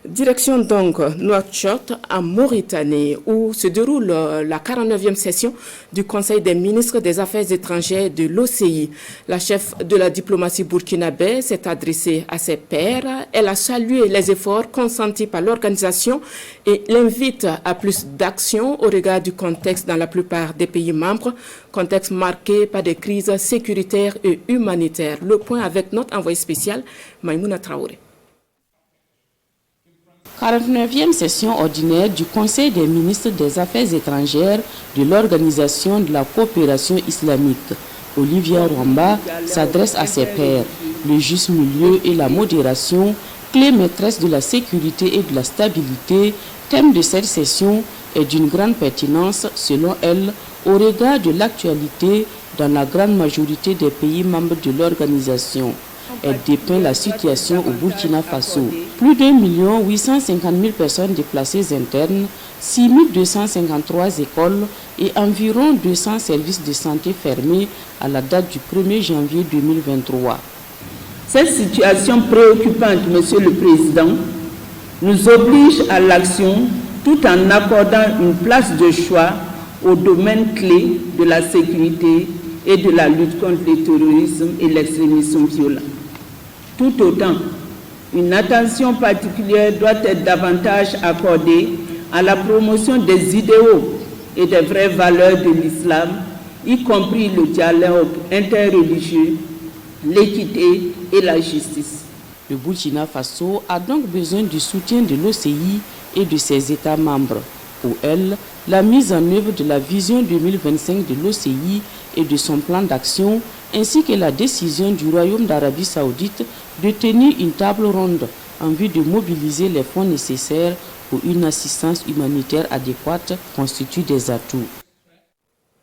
Direction donc Nouakchott en Mauritanie où se déroule la 49e session du Conseil des ministres des Affaires étrangères de l'OCI. La chef de la diplomatie burkinabé s'est adressée à ses pairs. Elle a salué les efforts consentis par l'organisation et l'invite à plus d'action au regard du contexte dans la plupart des pays membres, contexte marqué par des crises sécuritaires et humanitaires. Le point avec notre envoyé spécial, Maïmouna Traoré. 49e session ordinaire du Conseil des ministres des Affaires étrangères de l'Organisation de la coopération islamique. Olivia Rwamba s'adresse à ses pairs. Le juste milieu et la modération, clé maîtresse de la sécurité et de la stabilité, thème de cette session est d'une grande pertinence, selon elle, au regard de l'actualité dans la grande majorité des pays membres de l'organisation. Elle dépeint la situation au Burkina Faso. Plus d'1 850 000 personnes déplacées internes, 6 253 écoles et environ 200 services de santé fermés à la date du 1er janvier 2023. Cette situation préoccupante, Monsieur le Président, nous oblige à l'action tout en accordant une place de choix aux domaines clés de la sécurité et de la lutte contre le terrorisme et l'extrémisme violent. Tout autant, une attention particulière doit être davantage accordée à la promotion des idéaux et des vraies valeurs de l'islam, y compris le dialogue interreligieux, l'équité et la justice. Le Burkina Faso a donc besoin du soutien de l'OCI et de ses États membres. Pour elle, la mise en œuvre de la vision 2025 de l'OCI et de son plan d'action, ainsi que la décision du Royaume d'Arabie Saoudite de tenir une table ronde en vue de mobiliser les fonds nécessaires pour une assistance humanitaire adéquate, constituent des atouts.